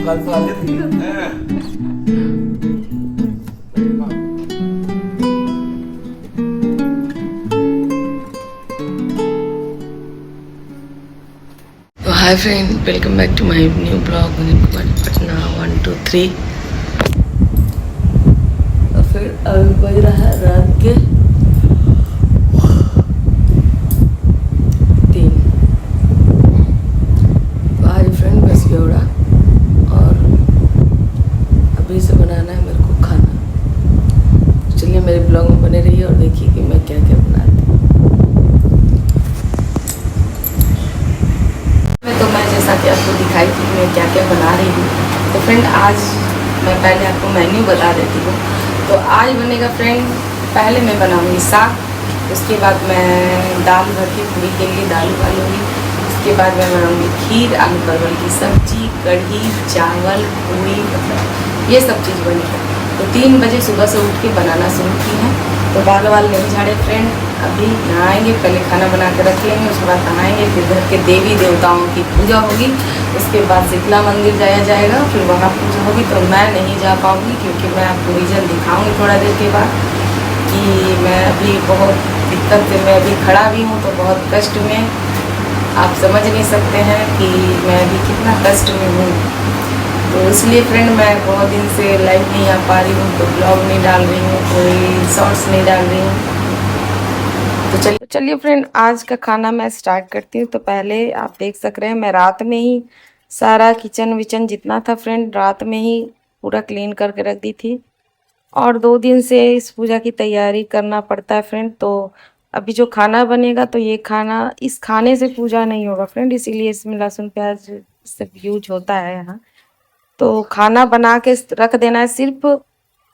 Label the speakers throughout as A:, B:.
A: तो hi friend, welcome back to my new blog Patna 1 2 3। और फिर अभी बज रहा है रात के 3। तो आज फ्रेंड बस गयोड़ा और अभी से बनाना है मेरे को खाना। चलिए मेरे ब्लॉग में बने रहिए और देखिए कि मैं क्या क्या बनाती हूँ। तो मैं जैसा कि आपको दिखाई कि मैं क्या क्या बना रही हूँ। तो फ्रेंड आज मैं पहले आपको मेन्यू बता देती हूँ। तो आज बनेगा फ्रेंड, पहले मैं बनाऊँगी साग, उसके बाद मैं दाल भर की पूरी के लिए दाल उबालूँगी। उसके बाद मैं बनाऊँगी खीर, आलू परवल की सब्जी, कढ़ी, चावल, पूरी, मतलब ये सब चीज़ बनेगा। तो 3 बजे सुबह से उठ के बनाना शुरू की है। तो बाल नहीं झाड़े फ्रेंड, अभी नहाएंगे, पहले खाना बना के रख लेंगे, उसके बाद नहाएंगे, फिर घर के देवी देवताओं की पूजा होगी। उसके बाद शीतला मंदिर जाया जाएगा, फिर वहाँ पूजा होगी। तो मैं नहीं जा पाऊँगी क्योंकि मैं आपको रीज़न दिखाऊँगी थोड़ा देर के बाद कि मैं अभी बहुत दिक्कत से मैं अभी खड़ा भी हूँ, तो बहुत कष्ट में, आप समझ नहीं सकते हैं कि मैं अभी कितना कष्ट में हूँ। तो इसलिए फ्रेंड मैं बहुत दिन से लाइव नहीं आ पा रही हूँ, तो ब्लॉग नहीं डाल रही हूँ, कोई शॉर्ट्स नहीं डाल रही हूँ। तो चलिए फ्रेंड, आज का खाना मैं स्टार्ट करती हूँ। तो पहले आप देख सक रहे हैं मैं रात में ही सारा किचन विचन जितना था फ्रेंड रात में ही पूरा क्लीन करके रख दी थी। और 2 दिन से इस पूजा की तैयारी करना पड़ता है फ्रेंड। तो अभी जो खाना बनेगा, तो ये खाना, इस खाने से पूजा नहीं होगा फ्रेंड, इसीलिए इसमें लहसुन प्याज सब यूज होता है यहाँ। तो खाना बना के रख देना है सिर्फ।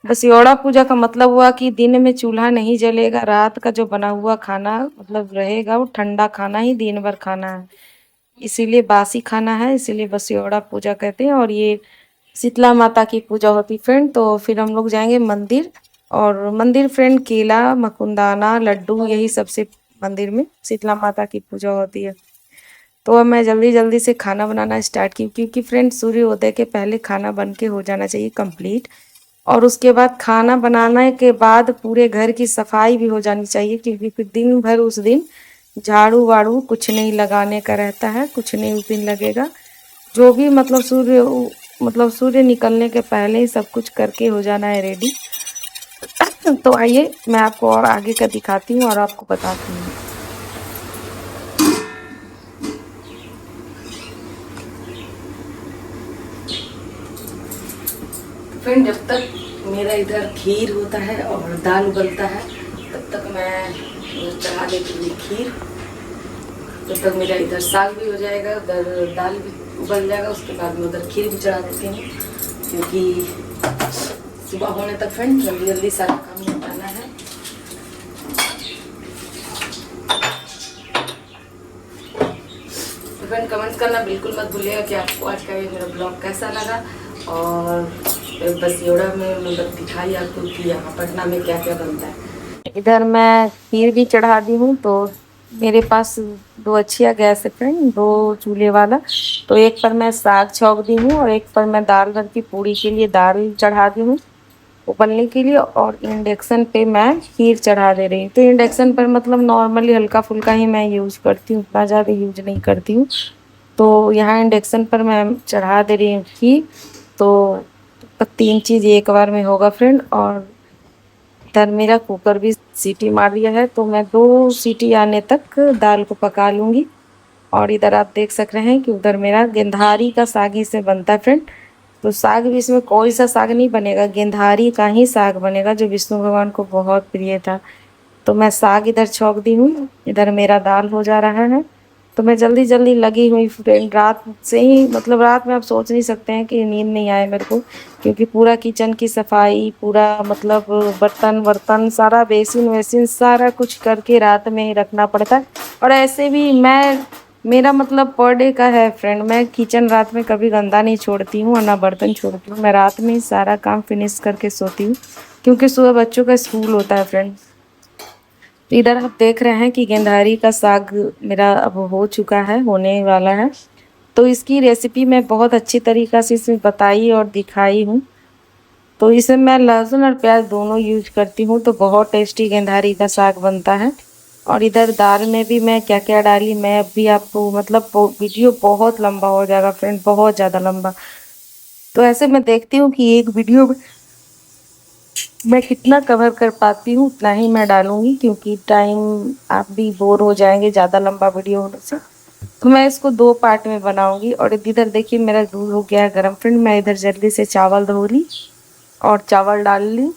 A: बस योड़ा पूजा का मतलब हुआ कि दिन में चूल्हा नहीं जलेगा, रात का जो बना हुआ खाना मतलब रहेगा वो ठंडा खाना ही दिन भर खाना है, इसीलिए बासी खाना है, इसीलिए बस योड़ा पूजा कहते हैं। और ये शीतला माता की पूजा होती फ्रेंड। तो फिर हम लोग जाएंगे मंदिर, और मंदिर फ्रेंड केला, मकुंदाना, लड्डू, यही सबसे मंदिर में शीतला माता की पूजा होती है। तो अब मैं जल्दी जल्दी से खाना बनाना स्टार्ट की, क्योंकि फ्रेंड सूर्योदय के पहले खाना बन के हो जाना चाहिए कंप्लीट। और उसके बाद खाना बनाने के बाद पूरे घर की सफाई भी हो जानी चाहिए, क्योंकि फिर दिन भर उस दिन झाड़ू वाड़ू कुछ नहीं लगाने का रहता है, कुछ नहीं उस दिन लगेगा। जो भी मतलब सूर्य निकलने के पहले ही सब कुछ करके हो जाना है रेडी। तो आइए मैं आपको और आगे का दिखाती हूँ और आपको बताती हूँ। फ्रेंड जब तक मेरा इधर खीर होता है और दाल उबलता है, तब तक मैं चढ़ा देती हूँ खीर। तब तक मेरा इधर साग भी हो जाएगा, उधर दाल भी उबल जाएगा, उसके बाद मैं उधर खीर भी चढ़ा देती हूँ, क्योंकि सुबह होने तक फ्रेंड जल्दी जल्दी सारा काम निपटाना है। तो फ्रेंड कमेंट्स करना बिल्कुल मत भूलिएगा कि आपको आज का ये मेरा ब्लॉग कैसा लगा। और बस योड़ा में मतलब दिखाई आपको कि यहाँ पटना में क्या क्या बनता है। इधर मैं खीर भी चढ़ा दी हूँ। तो मेरे पास 2 अच्छिया गैस है फ्रेंड, 2 चूल्हे वाला। तो एक पर मैं साग छौंक दी हूँ और एक पर मैं दाल भर की पूड़ी के लिए दाल चढ़ा दी हूँ उबलने के लिए। और इंडक्शन पे मैं खीर चढ़ा दे रही हूँ। तो इंडक्शन पर मतलब नॉर्मली हल्का फुल्का ही मैं यूज करती हूँ, उतना ज़्यादा यूज नहीं करती हूँ। तो यहाँ इंडक्शन पर मैं चढ़ा दे रही हूँ खीर। तो 3 चीज़ एक बार में होगा फ्रेंड। और इधर मेरा कुकर भी सीटी मार दिया है, तो मैं 2 सीटी आने तक दाल को पका लूँगी। और इधर आप देख सक रहे हैं कि उधर मेरा गेंधारी का साग ही से बनता है फ्रेंड। तो साग भी इसमें कोई सा साग नहीं बनेगा, गेंधारी का ही साग बनेगा, जो विष्णु भगवान को बहुत प्रिय था। तो मैं साग इधर छौंक दी हूँ, इधर मेरा दाल हो जा रहा है। तो मैं जल्दी जल्दी लगी हुई फ्रेंड, रात से ही, मतलब रात में आप सोच नहीं सकते हैं कि नींद नहीं आए मेरे को, क्योंकि पूरा किचन की सफाई, पूरा मतलब बर्तन वर्तन सारा बेसिन वेसिन सारा कुछ करके रात में ही रखना पड़ता है। और ऐसे भी मेरा मतलब पर डे का है फ्रेंड, मैं किचन रात में कभी गंदा नहीं छोड़ती हूँ और ना बर्तन छोड़ती हूँ। मैं रात में ही सारा काम फिनिश करके सोती हूँ, क्योंकि सुबह बच्चों का स्कूल होता है फ्रेंड। तो इधर आप देख रहे हैं कि गेंधारी का साग मेरा अब हो चुका है, होने वाला है। तो इसकी रेसिपी मैं बहुत अच्छी तरीक़ा से इसमें बताई और दिखाई हूँ। तो इसमें मैं लहसुन और प्याज दोनों यूज करती हूँ, तो बहुत टेस्टी गेंधारी का साग बनता है। और इधर दाल में भी मैं क्या क्या डाली मैं अभी आपको मतलब वीडियो बहुत लंबा हो जाएगा फ्रेंड, बहुत ज़्यादा लंबा। तो ऐसे मैं देखती हूँ कि एक वीडियो में मैं कितना कवर कर पाती हूँ उतना ही मैं डालूँगी, क्योंकि टाइम आप भी बोर हो जाएंगे ज़्यादा लंबा वीडियो होने से। तो मैं इसको 2 पार्ट में बनाऊँगी। और इधर देखिए मेरा दूध हो गया है गर्म फ्रेंड। मैं इधर जल्दी से चावल धो ली और चावल डाल ली।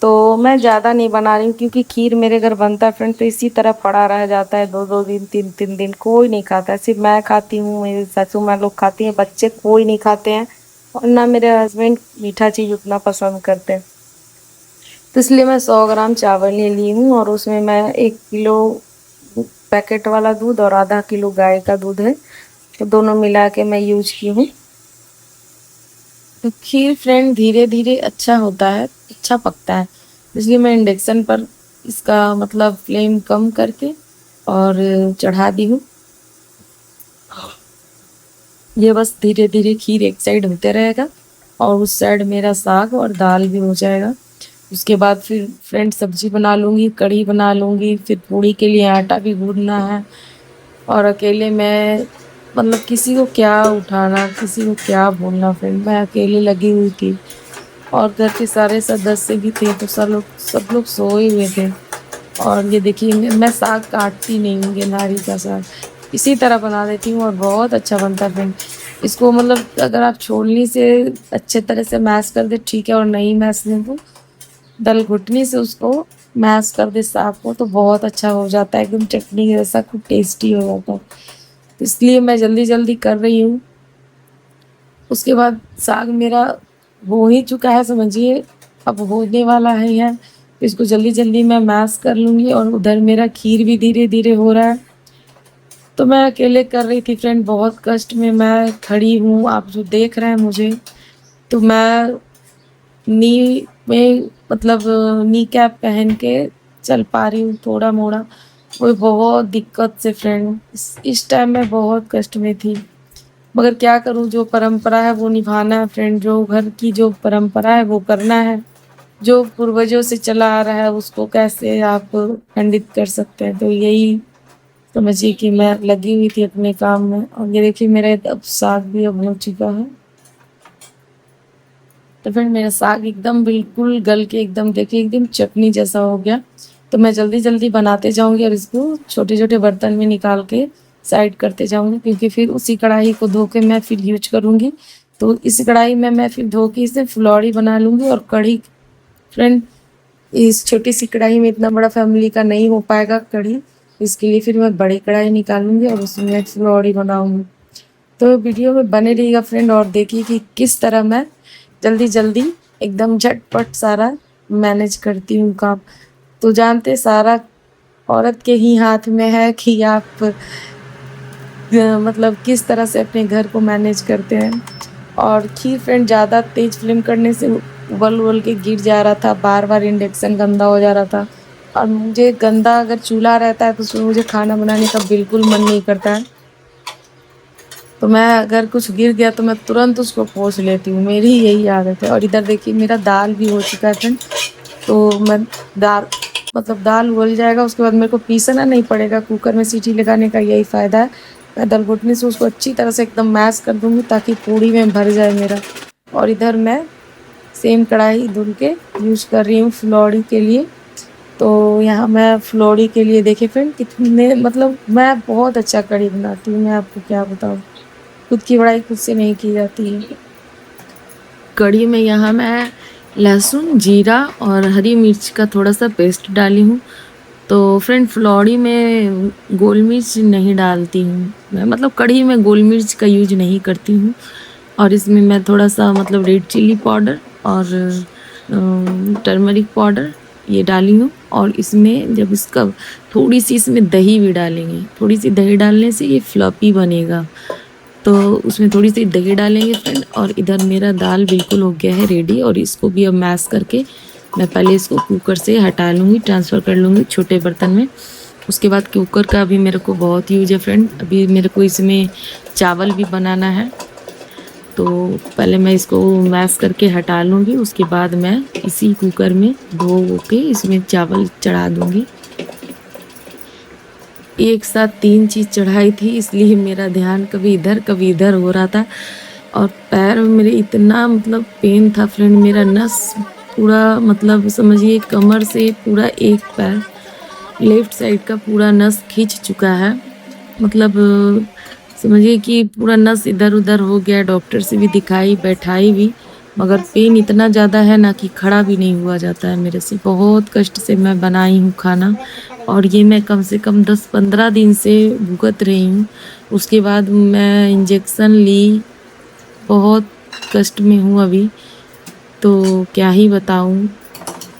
A: तो मैं ज़्यादा नहीं बना रही हूँ, क्योंकि खीर मेरे घर बनता है फ्रेंड, तो इसी तरह पड़ा रह जाता है 2-2 दिन 3-3 दिन, कोई नहीं खाता है। सिर्फ मैं खाती हूँ, मेरे सासू माँ लोग खाती हैं, बच्चे कोई नहीं खाते हैं और ना मेरे हस्बैंड मीठा चीज़ उतना पसंद करते हैं। तो इसलिए मैं 100 ग्राम चावल ले ली हूँ और उसमें मैं 1 किलो पैकेट वाला दूध और आधा किलो गाय का दूध है, तो दोनों मिला के मैं यूज की हूँ। तो खीर फ्रेंड धीरे धीरे अच्छा होता है, अच्छा पकता है, इसलिए मैं इंडक्शन पर इसका मतलब फ्लेम कम करके और चढ़ा दी हूँ। ये बस धीरे धीरे खीर एक साइड होते रहेगा और उस साइड मेरा साग और दाल भी हो जाएगा। उसके बाद फिर फ्रेंड सब्जी बना लूँगी, कढ़ी बना लूँगी, फिर पूड़ी के लिए आटा भी गूँथना है। और अकेले मैं मतलब किसी को क्या उठाना, किसी को क्या बोलना फ्रेंड, मैं अकेले लगी हुई थी और घर के सारे सदस्य भी थे, तो सब लोग सोए हुए थे। और ये देखिए मैं साग काटती नहीं हूँ, गेंधारी का साग इसी तरह बना देती हूँ और बहुत अच्छा बनता है फ्रेंड। इसको मतलब अगर आप छोलनी से अच्छे तरह से मैश कर दे ठीक है, और नहीं मैश दें तो दल घुटनी से उसको मैश कर दे साग को, तो बहुत अच्छा हो जाता है, एकदम चटनी जैसा खूब टेस्टी हो जाता है। तो इसलिए मैं जल्दी जल्दी कर रही हूँ। उसके बाद साग मेरा हो ही चुका है समझिए, अब होने वाला है यह, इसको जल्दी जल्दी मैं मैश कर लूँगी। और उधर मेरा खीर भी धीरे धीरे हो रहा है। तो मैं अकेले कर रही थी फ्रेंड, बहुत कष्ट में मैं खड़ी हूँ, आप जो देख रहे हैं मुझे। तो मैं नी में मतलब नी कैप पहन के चल पा रही हूँ थोड़ा मोड़ा, कोई बहुत दिक्कत से फ्रेंड। इस टाइम मैं बहुत कष्ट में थी, मगर क्या करूँ, जो परंपरा है वो निभाना है फ्रेंड, जो घर की जो परंपरा है वो करना है, जो पूर्वजों से चला आ रहा है उसको कैसे आप खंडित कर सकते हैं। तो यही समझिए कि मैं लगी हुई थी अपने काम में। और ये देखिए मेरा अब साग भी अब हो चुका है। तो फिर मेरा साग एकदम बिल्कुल गल के एकदम देखिए एकदम चटनी जैसा हो गया। तो मैं जल्दी जल्दी बनाते जाऊंगी और इसको छोटे छोटे बर्तन में निकाल के साइड करते जाऊंगी, क्योंकि फिर उसी कढ़ाई को धो के मैं फिर यूज करूंगी। तो इस कढ़ाई में मैं फिर धो के इसे फुलौड़ी बना लूँगी। और कढ़ी फ्रेंड इस छोटी सी कढ़ाई में इतना बड़ा फैमिली का नहीं हो पाएगा कढ़ी, इसके लिए फिर मैं बड़ी कढ़ाई निकालूंगी और उसमें फुलौड़ी बनाऊंगी। तो वीडियो में बने रहिएगा फ्रेंड और देखिए कि किस तरह मैं जल्दी जल्दी एकदम झटपट सारा मैनेज करती हूँ काम। तो जानते सारा औरत के ही हाथ में है कि आप मतलब किस तरह से अपने घर को मैनेज करते हैं। और खीर फ्रेंड ज़्यादा तेज फ्लेम करने से उबल उबल के गिर जा रहा था, बार बार इंडक्शन गंदा हो जा रहा था। और मुझे गंदा अगर चूल्हा रहता है तो उसमें मुझे खाना बनाने का बिल्कुल मन नहीं करता है। तो मैं अगर कुछ गिर गया तो मैं तुरंत उसको पोंछ लेती हूँ, मेरी यही आदत है। और इधर देखिए मेरा दाल भी हो चुका है फ्रेंड। तो मैं दाल उबल जाएगा, उसके बाद मेरे को पीसना नहीं पड़ेगा, कुकर में सीटी लगाने का यही फ़ायदा है। मैं दल घुटनी से उसको अच्छी तरह से एकदम मैश कर दूँगी ताकि पूड़ी में भर जाए मेरा। और इधर मैं सेम कढ़ाई धुल के यूज़ कर रही हूँ फुलौड़ी के लिए। तो यहाँ मैं फुलौड़ी के लिए देखिए फ्रेंड कितने मतलब मैं बहुत अच्छा कढ़ी बनाती हूँ, मैं आपको क्या बताऊँ, खुद की बड़ाई खुद से नहीं की जाती है। कढ़ी में यहाँ मैं लहसुन, जीरा और हरी मिर्च का थोड़ा सा पेस्ट डाली हूँ। तो फ्रेंड फुलौड़ी में गोल मिर्च नहीं डालती हूँ मैं, मतलब कढ़ी में गोल मिर्च का यूज नहीं करती हूँ। और इसमें मैं थोड़ा सा मतलब रेड चिल्ली पाउडर और टर्मरिक पाउडर ये डाली हूँ। और इसमें जब इसका थोड़ी सी इसमें दही भी डालेंगे, थोड़ी सी दही डालने से ये फ्लफी बनेगा, तो उसमें थोड़ी सी दही डालेंगे फ्रेंड। और इधर मेरा दाल बिल्कुल हो गया है रेडी, और इसको भी अब मैश करके मैं पहले इसको कुकर से हटा लूँगी, ट्रांसफ़र कर लूँगी छोटे बर्तन में। उसके बाद कुकर का भी मेरे को बहुत यूज है फ्रेंड। अभी मेरे को इसमें
B: चावल भी बनाना है। तो पहले मैं इसको मैश करके हटा लूँगी, उसके बाद मैं इसी कुकर में धो के इसमें चावल चढ़ा दूँगी। एक साथ 3 चीज़ चढ़ाई थी, इसलिए मेरा ध्यान कभी इधर हो रहा था। और पैर में मेरे इतना मतलब पेन था फ्रेंड, मेरा नस पूरा मतलब समझिए कमर से पूरा एक पैर लेफ्ट साइड का पूरा नस खींच चुका है। मतलब समझिए कि पूरा नस इधर उधर हो गया। डॉक्टर से भी दिखाई, बैठाई भी, मगर पेन इतना ज़्यादा है ना कि खड़ा भी नहीं हुआ जाता है मेरे से। बहुत कष्ट से मैं बनाई हूँ खाना, और ये मैं कम से कम 10-15 दिन से भुगत रही हूँ। उसके बाद मैं इंजेक्शन ली, बहुत कष्ट में हूँ अभी। तो क्या ही बताऊँ,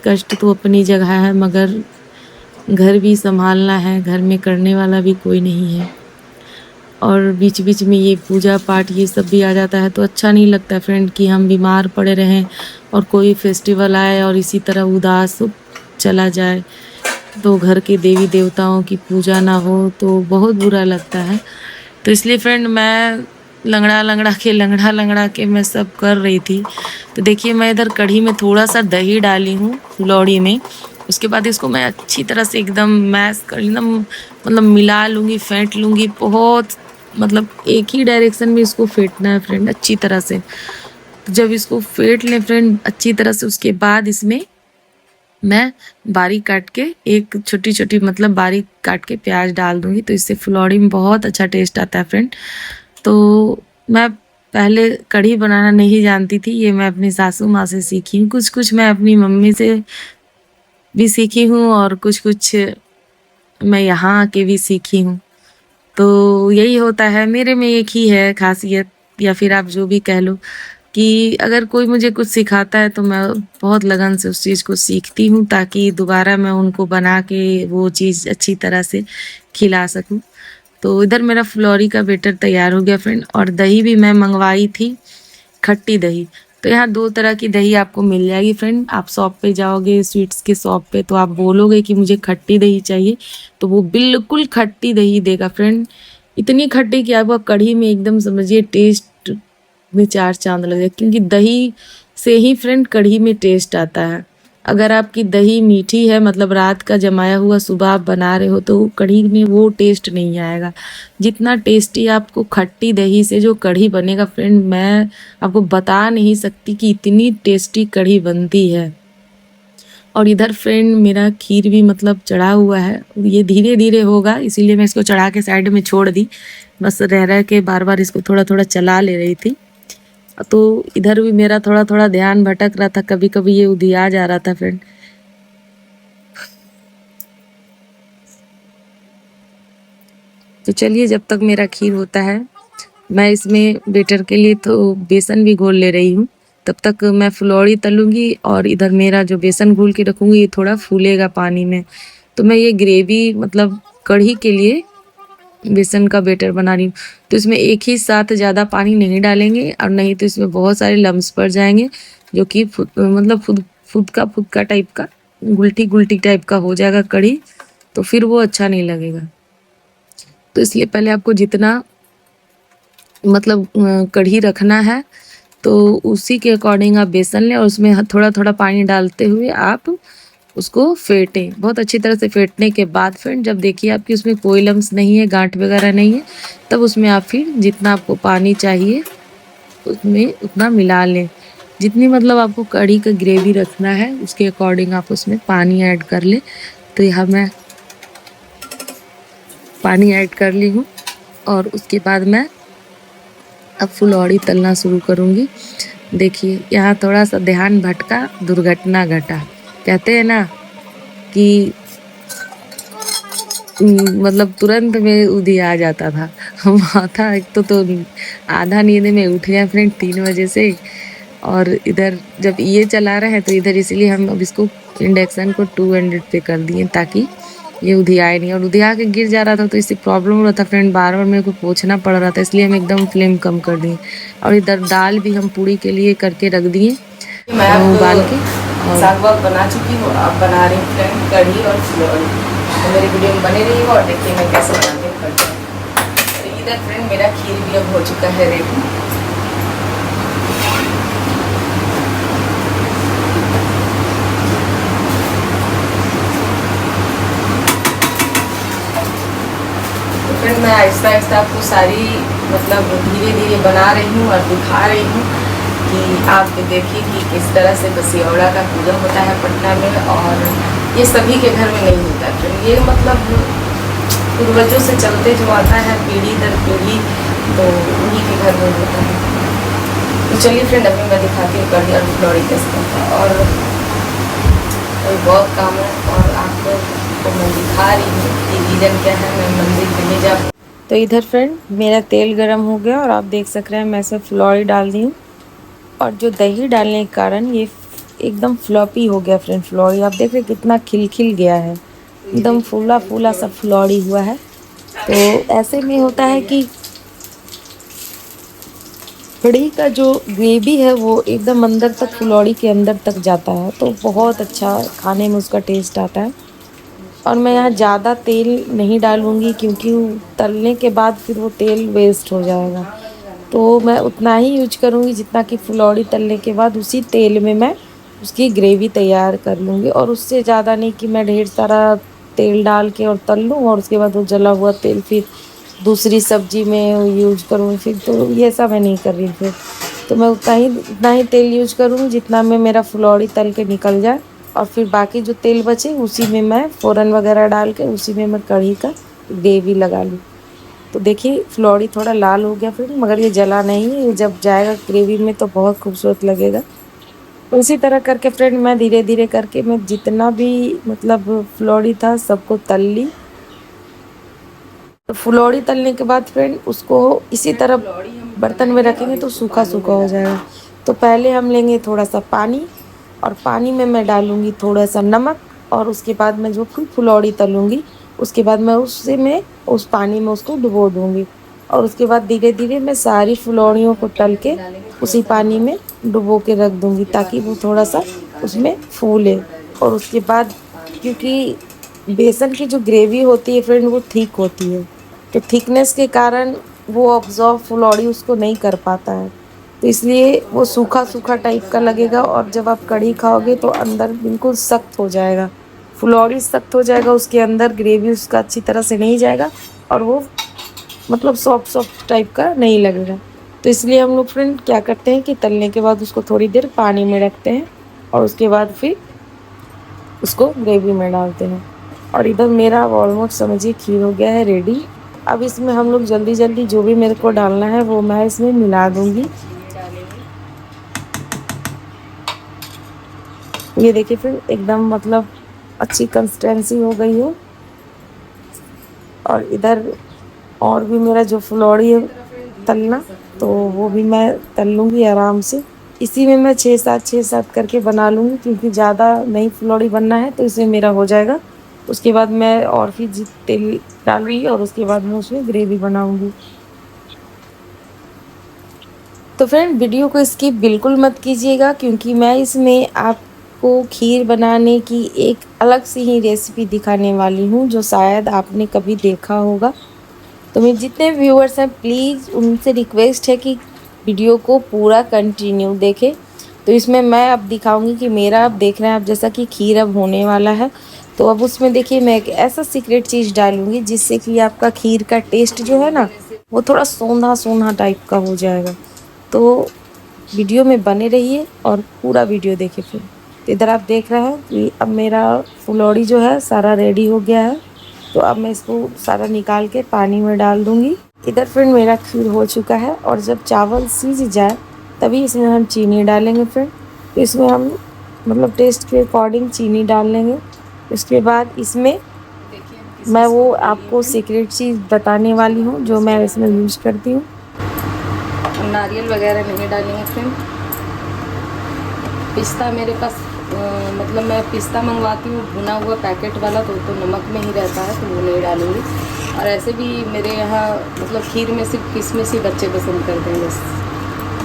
B: कष्ट तो अपनी जगह है, मगर घर भी संभालना है, घर में करने वाला भी कोई नहीं है। और बीच बीच में ये पूजा पाठ ये सब भी आ जाता है, तो अच्छा नहीं लगता फ्रेंड कि हम बीमार पड़े रहें और कोई फेस्टिवल आए और इसी तरह उदास चला जाए, तो घर के देवी देवताओं की पूजा ना हो तो बहुत बुरा लगता है। तो इसलिए फ्रेंड मैं लंगड़ा लंगड़ा के मैं सब कर रही थी। तो देखिए मैं इधर कढ़ी में थोड़ा सा दही डाली हूँ फुलौड़ी में। उसके बाद इसको मैं अच्छी तरह से एकदम मैश कर एकदम मतलब मिला लूँगी, फेंट लूँगी। बहुत मतलब एक ही डायरेक्शन में इसको फेंटना है फ्रेंड अच्छी तरह से। तो जब इसको फेंट लें फ्रेंड अच्छी तरह से, उसके बाद इसमें मैं बारीक काट के एक छोटी मतलब बारीक काट के प्याज डाल दूँगी, तो इससे फुलौड़ी में बहुत अच्छा टेस्ट आता है फ्रेंड। तो मैं पहले कढ़ी बनाना नहीं जानती थी, ये मैं अपनी सासू माँ से सीखी हूँ। कुछ मैं अपनी मम्मी से भी सीखी हूँ और कुछ मैं यहाँ आके भी सीखी हूँ। तो यही होता है, मेरे में एक ही है खासियत, या फिर आप जो भी कह लो, कि अगर कोई मुझे कुछ सिखाता है तो मैं बहुत लगन से उस चीज़ को सीखती हूँ, ताकि दोबारा मैं उनको बना के वो चीज़ अच्छी तरह से खिला सकूँ। तो इधर मेरा फुलौरी का बैटर तैयार हो गया फ्रेंड। और दही भी मैं मंगवाई थी, खट्टी दही। तो यहाँ 2 तरह की दही आपको मिल जाएगी फ्रेंड। आप शॉप पे जाओगे, स्वीट्स के शॉप पे, तो आप बोलोगे कि मुझे खट्टी दही चाहिए, तो वो बिल्कुल खट्टी दही देगा फ्रेंड। इतनी खट्टी कि आपका कढ़ी में एकदम समझिए टेस्ट में 4 चाँद लग जाए, क्योंकि दही से ही फ्रेंड कढ़ी में टेस्ट आता है। अगर आपकी दही मीठी है, मतलब रात का जमाया हुआ सुबह आप बना रहे हो, तो कढ़ी में वो टेस्ट नहीं आएगा जितना टेस्टी आपको खट्टी दही से जो कढ़ी बनेगा फ्रेंड। मैं आपको बता नहीं सकती कि इतनी टेस्टी कढ़ी बनती है। और इधर फ्रेंड मेरा खीर भी मतलब चढ़ा हुआ है, ये धीरे धीरे होगा, इसीलिए मैं इसको चढ़ा के साइड में छोड़ दी। बस रह के बार बार इसको थोड़ा थोड़ा चला ले रही थी। तो इधर भी मेरा थोड़ा थोड़ा ध्यान भटक रहा था, कभी कभी ये उधिया जा रहा था फ्रेंड। तो चलिए जब तक मेरा खीर होता है, मैं इसमें बेटर के लिए तो बेसन भी घोल ले रही हूँ। तब तक मैं फुलौड़ी तलूँगी और इधर मेरा जो बेसन घोल के रखूँगी ये थोड़ा फूलेगा पानी में। तो मैं ये ग्रेवी मतलब कढ़ी के लिए बेसन का बैटर बना रही हूँ। तो इसमें एक ही साथ ज़्यादा पानी नहीं डालेंगे, और नहीं तो इसमें बहुत सारे लम्स पड़ जाएंगे, जो कि मतलब फुदका टाइप का, गुलटी टाइप का हो जाएगा कढ़ी, तो फिर वो अच्छा नहीं लगेगा। तो इसलिए पहले आपको जितना मतलब कढ़ी रखना है तो उसी के अकॉर्डिंग आप बेसन लें, और उसमें थोड़ा थोड़ा पानी डालते हुए आप उसको फेंटें। बहुत अच्छी तरह से फेंटने के बाद फ्रेंड जब देखिए आपकी उसमें कोई लम्स नहीं है, गांठ वगैरह नहीं है, तब उसमें आप फिर जितना आपको पानी चाहिए उसमें उतना मिला लें। जितनी मतलब आपको कढ़ी का ग्रेवी रखना है उसके अकॉर्डिंग आप उसमें पानी ऐड कर लें। तो यहाँ मैं पानी ऐड कर ली हूँ, और उसके बाद मैं अब फुलौड़ी तलना शुरू करूँगी। देखिए यहाँ थोड़ा सा ध्यान भटका, दुर्घटना घटा। कहते हैं ना कि मतलब तुरंत में उधिया आ जाता था। माथा एक तो आधा नींद में उठ गया फ्रेंड 3 बजे से, और इधर जब ये चला रहा है तो इधर इसलिए हम अब इसको इंडक्शन को 200 पे कर दिए ताकि ये उधियाए नहीं। और उधिया के गिर जा रहा था तो इससे प्रॉब्लम हो रहा था फ्रेंड, बार बार मेरे को पोंछना पड़ रहा था, इसलिए हम एकदम फ्लेम कम कर दिए। और इधर दाल भी हम पूड़ी के लिए करके रख दिए उबाल के। और
A: साग वाग बना चुकी हूँ, आप बना रही हूँ फ्रेंड कढ़ी और फुलौड़ी। तो मेरी वीडियो में बने रहिएगा और देखिए मैं कैसे बनाती हूँ। इधर फ्रेंड मेरा खीर भी अब हो चुका है रेडी। तो फ्रेंड मैं आहिस्ता आहिस्ता आपको सारी मतलब धीरे धीरे बना रही हूँ और दिखा रही हूँ कि आप देखिए कि किस तरह से बसियौड़ा का पूजा होता है पटना में, और ये सभी के घर में नहीं होता है फ्रेंड। ये मतलब पूर्वजों से चलते जो आता है पीढ़ी दर पीढ़ी, तो उन्हीं के घर में होता है। तो चलिए फ्रेंड अभी मैं दिखाती हूँ कढ़ी और फुलौड़ी कैसे बनता है। और बहुत काम है और आपको तो मैं दिखा रही हूँ कि रीज़न क्या है, मैं मंदिर के लिए जा।
B: तो इधर फ्रेंड मेरा तेल गरम हो गया और आप देख सक रहे हैं मैं इसमें फुलौड़ी डाल दी हूँ, और जो दही डालने के कारण ये एकदम फ्लॉपी हो गया फ्रेंड। फुलौड़ी आप देख रहे हैं कितना खिल गया है, एकदम फूला फूला सा फुलौड़ी हुआ है। तो ऐसे में होता है कि कढ़ी का जो ग्रेवी है वो एकदम अंदर तक, फुलौड़ी के अंदर तक जाता है, तो बहुत अच्छा खाने में उसका टेस्ट आता है। और मैं यहाँ ज़्यादा तेल नहीं डालूँगी क्योंकि तलने के बाद फिर वो तेल वेस्ट हो जाएगा। तो मैं उतना ही यूज करूँगी जितना कि फुलौड़ी तलने के बाद उसी तेल में मैं उसकी ग्रेवी तैयार कर लूँगी, और उससे ज़्यादा नहीं कि मैं ढेर सारा तेल डाल के और तल लूँ और उसके बाद वो जला हुआ तेल फिर दूसरी सब्जी में यूज करूँ फिर, तो ये सब मैं नहीं कर रही फिर। तो मैं उतना ही तेल यूज करूँगी जितना में मेरा फुलौड़ी तल के निकल जाए, और फिर बाकी जो तेल बचे उसी में मैं फ़ोरन वगैरह डाल के उसी में मैं कढ़ी का ग्रेवी लगा लूँ। तो देखिए फुलौड़ी थोड़ा लाल हो गया फिर, मगर ये जला नहीं है, ये जब जाएगा ग्रेवी में तो बहुत खूबसूरत लगेगा। तो इसी तरह करके फ्रेंड मैं धीरे धीरे करके मैं जितना भी मतलब फुलौड़ी था सबको तल ली। तो फुलौड़ी तलने के बाद फ्रेंड उसको इसी तरह बर्तन में रखेंगे तो सूखा सूखा हो जाएगा। तो पहले हम लेंगे थोड़ा सा पानी, और पानी में मैं डालूँगी थोड़ा सा नमक, और उसके बाद मैं जो फुलौड़ी तलूँगी उसके बाद मैं उस पानी में उसको डुबो दूँगी, और उसके बाद धीरे धीरे मैं सारी फुलौड़ियों को तल के उसी पानी में डुबो के रख दूँगी ताकि वो थोड़ा सा उसमें फूले। और उसके बाद क्योंकि बेसन की जो ग्रेवी होती है फ्रेंड वो थिक होती है, तो थिकनेस के कारण वो ऑब्जॉर्व फुलौड़ी उसको नहीं कर पाता है, तो इसलिए वो सूखा सूखा टाइप का लगेगा, और जब आप कढ़ी खाओगे तो अंदर बिल्कुल सख्त हो जाएगा, फुलौड़ी सख्त हो जाएगा, उसके अंदर ग्रेवी उसका अच्छी तरह से नहीं जाएगा और वो मतलब सॉफ्ट सॉफ्ट टाइप का नहीं लगेगा। तो इसलिए हम लोग फ्रेंड क्या करते हैं कि तलने के बाद उसको थोड़ी देर पानी में रखते हैं और उसके बाद फिर उसको ग्रेवी में डालते हैं। और इधर मेरा ऑलमोस्ट समझिए खीर हो गया है रेडी। अब इसमें हम लोग जल्दी जल्दी जो भी मेरे को डालना है वो मैं इसमें मिला दूँगी। ये देखिए फिर एकदम मतलब अच्छी कंसिस्टेंसी हो गई है। और इधर और भी मेरा जो फुलौड़ी है तलना, तो वो भी मैं तल लूँगी आराम से। इसी में मैं 6-7 करके बना लूँगी क्योंकि ज़्यादा नहीं फुलौड़ी बनना है, तो इसमें मेरा हो जाएगा। उसके बाद मैं और फिर तेल डालूँगी और उसके बाद मैं उसमें ग्रेवी बनाऊँगी। तो फ्रेंड वीडियो को स्किप बिल्कुल मत कीजिएगा क्योंकि मैं इसमें आपको खीर बनाने की एक अलग सी ही रेसिपी दिखाने वाली हूँ जो शायद आपने कभी देखा होगा। तो मेरे जितने व्यूअर्स हैं प्लीज़ उनसे रिक्वेस्ट है कि वीडियो को पूरा कंटिन्यू देखें। तो इसमें मैं अब दिखाऊंगी कि मेरा, अब देख रहे हैं आप जैसा कि खीर अब होने वाला है, तो अब उसमें देखिए मैं एक ऐसा सीक्रेट चीज़ डालूंगी जिससे कि आपका खीर का टेस्ट जो है ना वो थोड़ा सोंधा सोंधा टाइप का हो जाएगा। तो वीडियो में बने रहिए और पूरा वीडियो देखिए। फिर तो इधर आप देख रहे हैं कि अब मेरा फुलौड़ी जो है सारा रेडी हो गया है, तो अब मैं इसको सारा निकाल के पानी में डाल दूँगी। इधर फ्रेंड मेरा खीर हो चुका है और जब चावल सीज जाए तभी इसमें हम चीनी डालेंगे फ्रेंड। तो इसमें हम मतलब टेस्ट के अकॉर्डिंग चीनी डाल लेंगे। उसके बाद इसमें मैं वो आपको सीक्रेट चीज़ बताने वाली हूँ जो मैं इसमें यूज़ करती हूँ।
A: नारियल वगैरह नहीं डालेंगे फ्रेंड। पिस्ता मेरे पास मतलब मैं पिस्ता मंगवाती हूँ भुना हुआ पैकेट वाला, तो नमक में ही रहता है, तो वो नहीं डालूँगी। और ऐसे भी मेरे यहाँ मतलब खीर में सिर्फ किशमिश ही बच्चे पसंद करते हैं बस,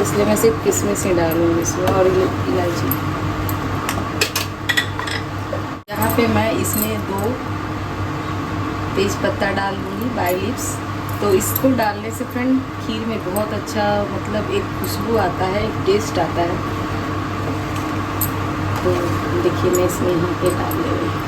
A: इसलिए मैं सिर्फ किशमिश ही डालूँगी इसमें और इलायची। यहाँ पे मैं इसमें 2 तेज़पत्ता डाल दूँगी, बाय लीव्स, तो इसको डालने से फ्रेंड खीर में बहुत अच्छा मतलब एक खुशबू आता है, एक टेस्ट आता है। तो देखिए मैं इसमें यहाँ पे डाल ले रही हूँ।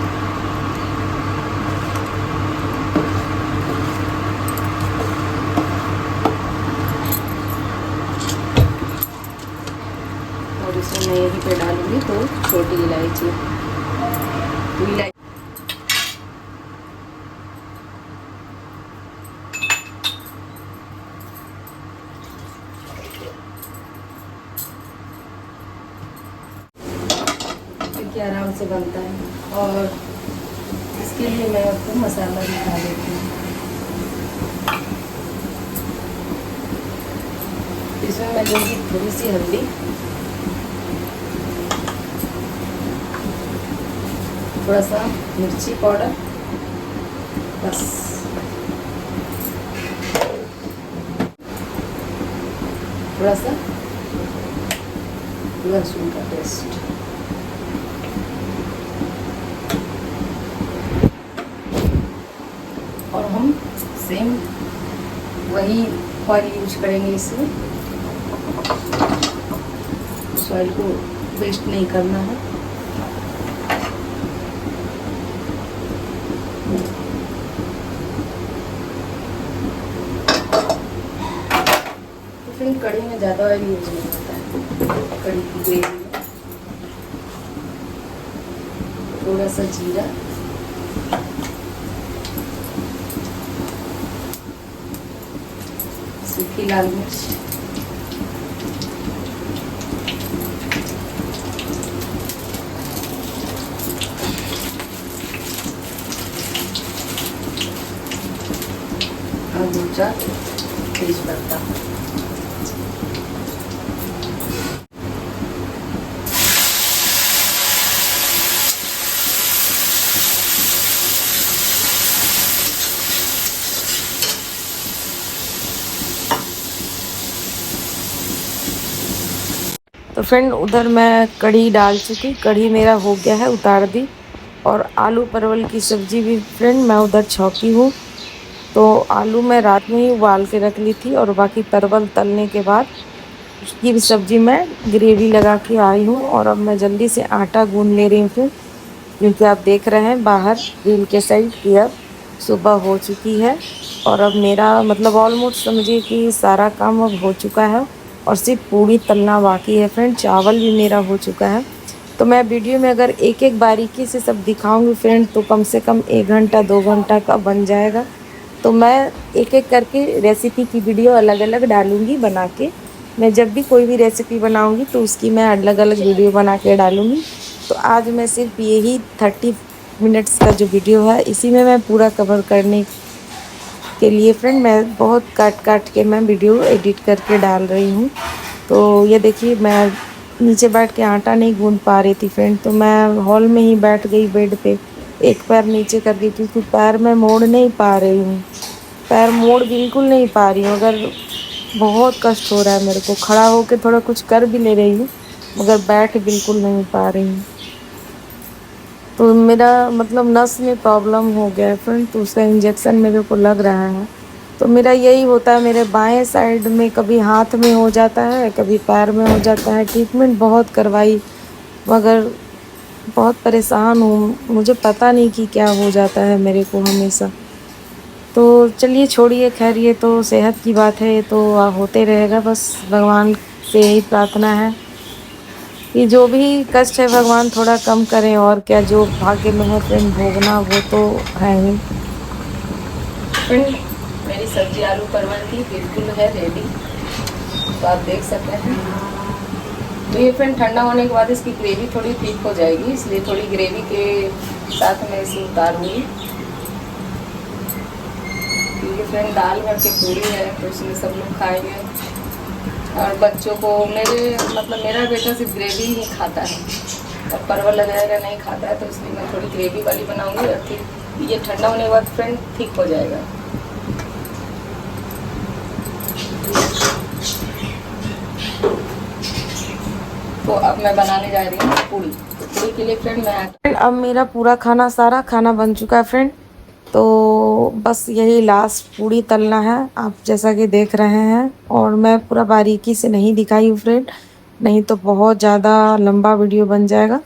A: और इसमें मैं यहीं पे डालूंगी तो छोटी इलायची, कि आराम से बनता है। और इसके लिए मैं आपको मसाला दिखा देती हूँ। इसमें मैं दूँगी थोड़ी सी हल्दी, थोड़ा सा मिर्ची पाउडर, बस थोड़ा सा लहसुन का पेस्ट। और हम सेम वही ऑयल यूज करेंगे इसमें। उस ऑयल को वेस्ट नहीं करना है। तो फिर कढ़ी में ज़्यादा ऑयल यूज नहीं होता है। कढ़ी की ग्रेवी में थोड़ा सा जीरा, सूखी लाल मिर्च, और दूसरा तेज पत्ता।
B: तो फ्रेंड उधर मैं कढ़ी डाल चुकी, कढ़ी मेरा हो गया है, उतार दी। और आलू परवल की सब्ज़ी भी फ्रेंड मैं उधर छौंकी हूँ। तो आलू मैं रात में ही उबाल के रख ली थी और बाकी परवल तलने के बाद उसकी भी सब्ज़ी मैं ग्रेवी लगा के आई हूँ। और अब मैं जल्दी से आटा गूंद ले रही हूँ फिर, क्योंकि आप देख रहे हैं बाहर ग्रिल के साइड कि अब सुबह हो चुकी है। और अब मेरा मतलब ऑलमोस्ट समझिए कि सारा काम अब हो चुका है और सिर्फ पूड़ी तलना बाकी है फ्रेंड। चावल भी मेरा हो चुका है। तो मैं वीडियो में अगर एक एक बारीकी से सब दिखाऊंगी फ्रेंड तो कम से कम 1 घंटा 2 घंटा का बन जाएगा। तो मैं एक एक करके रेसिपी की वीडियो अलग अलग डालूंगी बना के। मैं जब भी कोई भी रेसिपी बनाऊंगी तो उसकी मैं अलग अलग वीडियो बना के डालूंगी। तो आज मैं सिर्फ यही 30 मिनट्स का जो वीडियो है इसी में मैं पूरा कवर करने के लिए फ्रेंड मैं बहुत काट के मैं वीडियो एडिट करके डाल रही हूँ। तो ये देखिए मैं नीचे बैठ के आटा नहीं गूंद पा रही थी फ्रेंड, तो मैं हॉल में ही बैठ गई बेड पे, एक पैर नीचे कर दी क्योंकि पैर मैं मोड़ नहीं पा रही हूँ। पैर मोड़ बिल्कुल नहीं पा रही हूँ। अगर बहुत कष्ट हो रहा है मेरे को, खड़ा होकर थोड़ा कुछ कर भी ले रही हूँ मगर बैठ बिल्कुल नहीं पा रही हूँ। तो मेरा मतलब नस में प्रॉब्लम हो गया है फ्रेंड, तो उसका इंजेक्शन मेरे को लग रहा है। तो मेरा यही होता है, मेरे बाएं साइड में कभी हाथ में हो जाता है कभी पैर में हो जाता है। ट्रीटमेंट बहुत करवाई मगर बहुत परेशान हूँ, मुझे पता नहीं कि क्या हो जाता है मेरे को हमेशा। तो चलिए छोड़िए, खैर ये तो सेहत की बात है, ये तो होते रहेगा। बस भगवान से यही प्रार्थना है कि जो भी कष्ट है भगवान थोड़ा कम करें, और क्या जो भाग्य में है फ्रेंड भोगना वो तो है ही।
A: फ्रेंड मेरी सब्जी आलू परवल की बिल्कुल है रेडी, तो आप देख सकते हैं। तो ये फ्रेंड ठंडा होने के बाद इसकी ग्रेवी थोड़ी ठीक हो जाएगी, इसलिए थोड़ी ग्रेवी के साथ मैं इसे उतारूँगी। क्योंकि फ्रेंड दाल भर के पूरी है तो इसलिए सब लोग खाएंगे। और बच्चों को मेरा बेटा सिर्फ ग्रेवी ही खाता है और परवल वगैरह नहीं खाता है, तो इसलिए मैं थोड़ी ग्रेवी वाली बनाऊंगी और फिर ये ठंडा होने के बाद फ्रेंड ठीक हो जाएगा। तो अब मैं बनाने जा रही हूँ पूड़ी। तो पूड़ी के लिए फ्रेंड मैं
B: अब मेरा पूरा खाना सारा खाना बन चुका है फ्रेंड। तो बस यही लास्ट पूड़ी तलना है, आप जैसा कि देख रहे हैं। और मैं पूरा बारीकी से नहीं दिखाई हूँ फ्रेंड, नहीं तो बहुत ज़्यादा लंबा वीडियो बन जाएगा।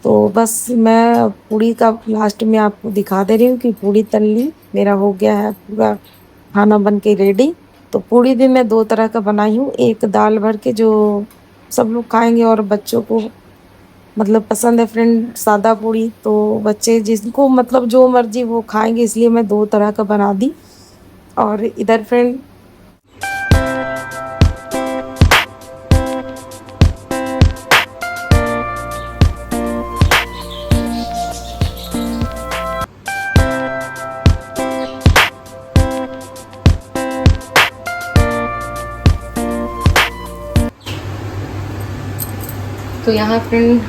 B: तो बस मैं पूड़ी का लास्ट में आपको दिखा दे रही हूँ कि पूड़ी तल ली, मेरा हो गया है पूरा खाना बन के रेडी। तो पूड़ी भी मैं 2 तरह का बनाई हूँ, एक दाल भर के जो सब लोग खाएँगे और बच्चों को मतलब पसंद है फ्रेंड सादा पूड़ी, तो बच्चे जिनको मतलब जो मर्ज़ी वो खाएँगे, इसलिए मैं 2 तरह का बना दी। और इधर फ्रेंड
A: तो यहाँ फ्रेंड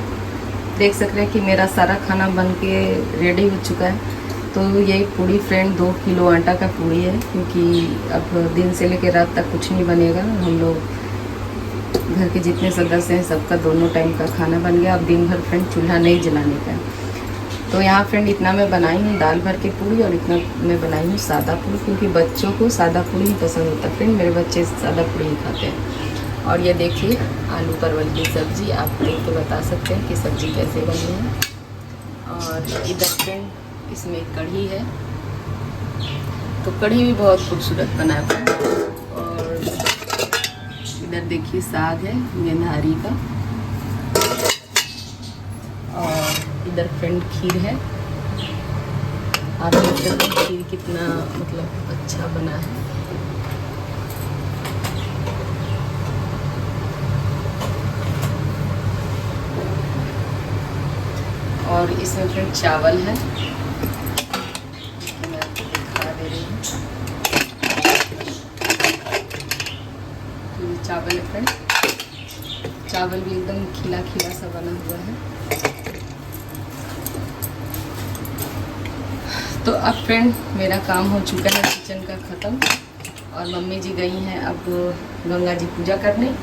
A: देख सक रहे हैं कि मेरा सारा खाना बन के रेडी हो चुका है। तो यही पूड़ी फ्रेंड 2 किलो आटा का पूड़ी है, क्योंकि अब दिन से लेकर रात तक कुछ नहीं बनेगा। हम लोग घर के जितने सदस्य हैं सबका दोनों टाइम का खाना बन गया। अब दिन भर फ्रेंड चूल्हा नहीं जलाने का। तो यहाँ फ्रेंड इतना मैं बनाई हूँ दाल भर के पूड़ी, और इतना मैं बनाई हूँ सादा पूड़ी, क्योंकि बच्चों को सादा पूड़ी ही पसंद होता है फ्रेंड। मेरे बच्चे सादा पूड़ी ही खाते हैं। और ये देखिए आलू परवल की सब्ज़ी, आप देख के बता सकते हैं कि सब्ज़ी कैसे बनी है। और इधर फ्रेंड इसमें कढ़ी है, तो कढ़ी भी बहुत खूबसूरत बना है। और इधर देखिए साग है गेंधारी का, और इधर फ्रेंड खीर है। आप देख सकते हैं खीर कितना मतलब अच्छा बना है। और इसमें फ्रेंड चावल है, मैं आपको दिखा दे रही हूँ। तो ये चावल है फ्रेंड, चावल भी एकदम खिला खिला सा बना हुआ है। तो अब फ्रेंड मेरा काम हो चुका है किचन का ख़त्म, और मम्मी जी गई हैं अब गंगा जी पूजा करने।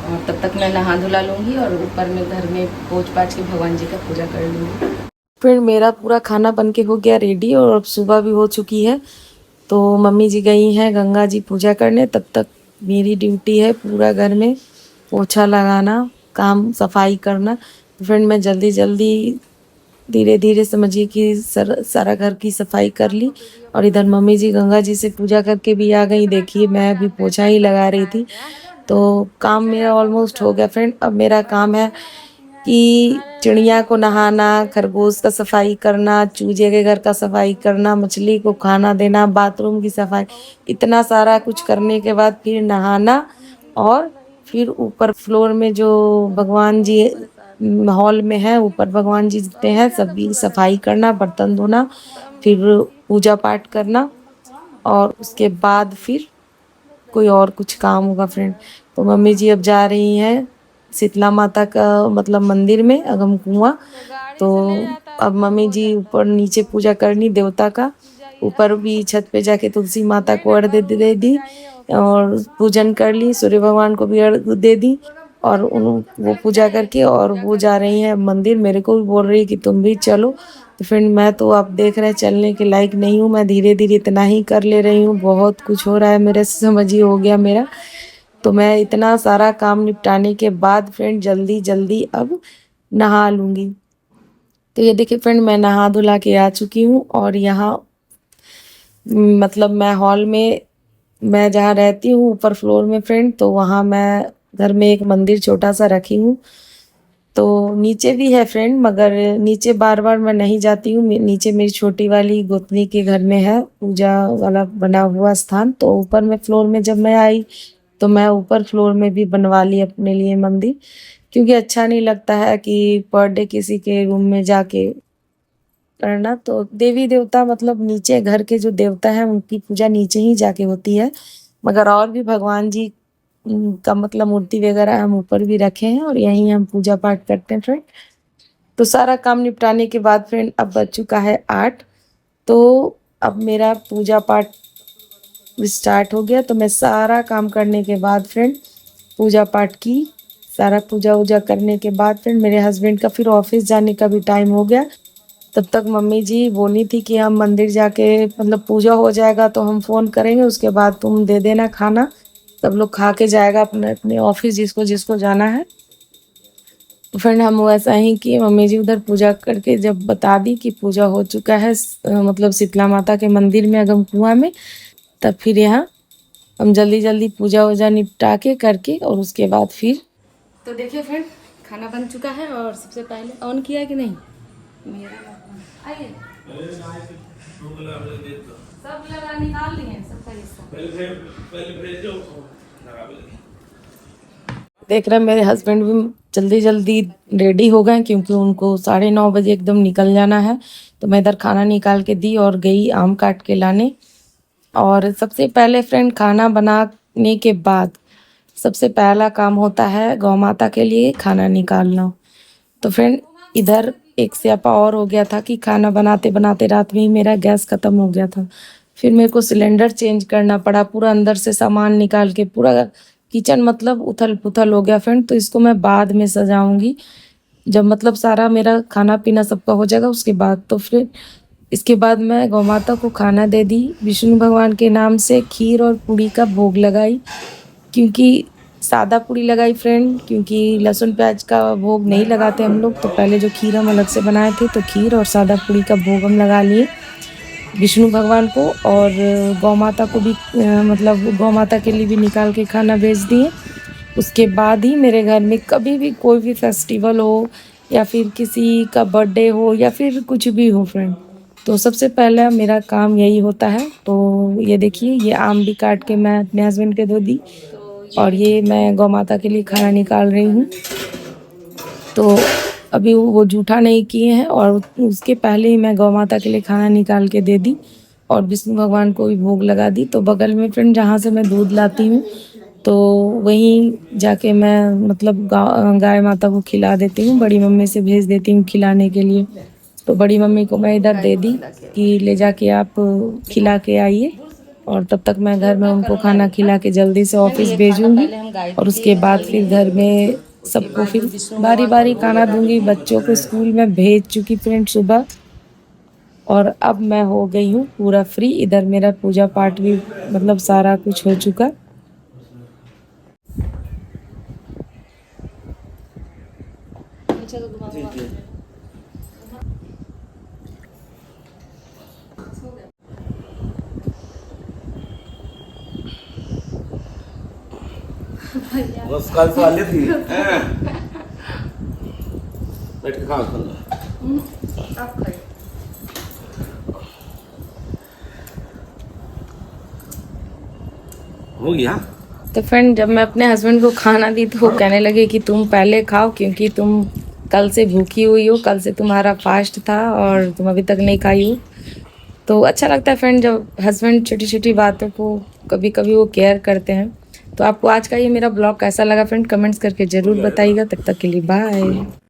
A: और तब तक मैं नहा धुला लूँगी, और ऊपर में घर में पोंछ पाछ के भगवान जी का पूजा कर लूँगी।
B: फिर मेरा पूरा खाना बन के हो गया रेडी, और अब सुबह भी हो चुकी है। तो मम्मी जी गई हैं गंगा जी पूजा करने, तब तक मेरी ड्यूटी है पूरा घर में पोछा लगाना, काम सफाई करना। तो फ्रेंड मैं जल्दी जल्दी धीरे धीरे समझिए कि सारा घर की सफाई कर ली। और इधर मम्मी जी गंगा जी से पूजा करके भी आ गई। देखिए मैं अभी पोछा ही लगा रही थी, तो काम मेरा ऑलमोस्ट हो गया फ्रेंड। अब मेरा काम है कि चिड़िया को नहाना, खरगोश का सफाई करना, चूजे के घर का सफाई करना, मछली को खाना देना, बाथरूम की सफाई, इतना सारा कुछ करने के बाद फिर नहाना, और फिर ऊपर फ्लोर में जो भगवान जी हॉल में है, ऊपर भगवान जी जितने हैं सभी सफाई करना, बर्तन धोना, फिर पूजा पाठ करना, और उसके बाद फिर कोई और कुछ काम होगा फ्रेंड। तो मम्मी जी अब जा रही हैं शीतला माता का मतलब मंदिर में अगम कुआं। तो अब मम्मी जी ऊपर नीचे पूजा करनी देवता का, ऊपर भी छत पे जाके तुलसी माता को अर्घ्य दे दी, और पूजन कर ली, सूर्य भगवान को भी अर्घ्य दे दी। और वो पूजा करके और वो जा रही हैं मंदिर। मेरे को भी बोल रही है कि तुम भी चलो। तो फ्रेंड मैं तो आप देख रहे हैं चलने के लायक नहीं हूँ, मैं धीरे धीरे इतना ही कर ले रही हूँ। बहुत कुछ हो रहा है मेरे से, समझिए हो गया मेरा। तो मैं इतना सारा काम निपटाने के बाद फ्रेंड जल्दी जल्दी अब नहा लूँगी। तो ये देखिए फ्रेंड मैं नहा धुला के आ चुकी हूँ, और यहाँ मतलब मैं हॉल में, मैं जहाँ रहती हूँ ऊपर फ्लोर में फ्रेंड, तो वहाँ मैं घर में एक मंदिर छोटा सा रखी हूँ। तो नीचे भी है फ्रेंड, मगर नीचे बार बार मैं नहीं जाती हूँ। नीचे मेरी छोटी वाली गोतनी के घर में है पूजा वाला बना हुआ स्थान। तो ऊपर में फ्लोर में जब मैं आई, तो मैं ऊपर फ्लोर में भी बनवा ली अपने लिए मंदिर, क्योंकि अच्छा नहीं लगता है कि पर डे किसी के रूम में जाके करना। तो देवी देवता मतलब नीचे घर के जो देवता हैं उनकी पूजा नीचे ही जाके होती है, मगर और भी भगवान जी का मतलब मूर्ति वगैरह हम ऊपर भी रखे हैं, और यहीं हम पूजा पाठ करते हैं फ्रेंड। तो सारा काम निपटाने के बाद फ्रेंड अब बज चुका है 8। तो अब मेरा पूजा पाठ स्टार्ट हो गया। तो मैं सारा काम करने के बाद फ्रेंड पूजा पाठ की, सारा पूजा वूजा करने के बाद फ्रेंड मेरे हस्बैंड का फिर ऑफिस जाने का भी टाइम हो गया। तब तक मम्मी जी बोली थी कि हम मंदिर जाके मतलब पूजा हो जाएगा तो हम फ़ोन करेंगे, उसके बाद तुम दे देना खाना, सब लोग खा के जाएगा अपने अपने ऑफिस जिसको जिसको जाना है। तो फ्रेंड हम वैसा ही किए, मम्मी जी उधर पूजा करके जब बता दी कि पूजा हो चुका है मतलब शीतला माता के मंदिर में अगम कुआं में, तब फिर यहाँ हम जल्दी जल्दी पूजा वूजा निपटा के करके और उसके बाद फिर
A: तो देखिए फ्रेंड खाना बन चुका है और सबसे पहले ऑन किया है कि नहीं मेरा आइए सब लगा निकाल लिए सबका हिस्सा।
B: देख रहे हैं मेरे हस्बैंड भी जल्दी जल्दी रेडी हो गए क्योंकि उनको 9:30 बजे एकदम निकल जाना है। तो मैं इधर खाना निकाल के दी और गई आम काट के लाने। और सबसे पहले फ्रेंड खाना बनाने के बाद सबसे पहला काम होता है गौ माता के लिए खाना निकालना। तो फ्रेंड इधर एक स्यापा और हो गया था कि खाना बनाते बनाते रात में ही मेरा गैस ख़त्म हो गया था। फिर मेरे को सिलेंडर चेंज करना पड़ा, पूरा अंदर से सामान निकाल के पूरा किचन मतलब उथल पुथल हो गया फ्रेंड। तो इसको मैं बाद में सजाऊंगी जब मतलब सारा मेरा खाना पीना सबका हो जाएगा उसके बाद। तो फिर इसके बाद मैं गौ माता को खाना दे दी, विष्णु भगवान के नाम से खीर और पूड़ी का भोग लगाई, क्योंकि सादा पूड़ी लगाई फ्रेंड, क्योंकि लहसुन प्याज का भोग नहीं लगाते हम लोग। तो पहले जो खीर हम अलग से बनाए थे तो खीर और सादा पूड़ी का भोग हम लगा लिए विष्णु भगवान को, और गौ माता को भी मतलब गौ माता के लिए भी निकाल के खाना भेज दिए। उसके बाद ही मेरे घर में कभी भी कोई भी फेस्टिवल हो या फिर किसी का बर्थडे हो या फिर कुछ भी हो फ्रेंड, तो सबसे पहला मेरा काम यही होता है। तो ये देखिए ये आम भी काट के मैं अपने हस्बैंड के दे दी और ये मैं गौ माता के लिए खाना निकाल रही हूँ। तो अभी वो जूठा नहीं किए हैं और उसके पहले ही मैं गौ माता के लिए खाना निकाल के दे दी और विष्णु भगवान को भी भोग लगा दी। तो बगल में फ्रेंड जहाँ से मैं दूध लाती हूँ तो वहीं जाके मैं मतलब गाय माता को खिला देती हूँ, बड़ी मम्मी से भेज देती हूँ खिलाने के लिए। तो बड़ी मम्मी को मैं इधर दे दी कि ले जाके आप खिला के आइए, और तब तक मैं घर में उनको खाना खिला के जल्दी से ऑफिस भेजूंगी। और उसके बाद फिर घर में सबको फिर बारी बारी खाना दूंगी। बच्चों को स्कूल में भेज चुकी फ्रेंड सुबह, और अब मैं हो गई हूँ पूरा फ्री। इधर मेरा पूजा पाठ भी मतलब सारा कुछ हो चुका।
C: बस कल से वाली थी बैठ के खाओ
A: आप खाइए।
C: हो गया।
B: तो फ्रेंड जब मैं अपने हस्बैंड को खाना दी तो वो कहने लगे कि तुम पहले खाओ क्योंकि तुम कल से भूखी हुई हो, कल से तुम्हारा फास्ट था और तुम अभी तक नहीं खाई हो। तो अच्छा लगता है फ्रेंड जब हस्बैंड छोटी छोटी बातों को कभी कभी वो केयर करते हैं। तो आपको आज का ये मेरा ब्लॉग कैसा लगा फ्रेंड कमेंट्स करके ज़रूर बताइएगा। तब तक के लिए बाय।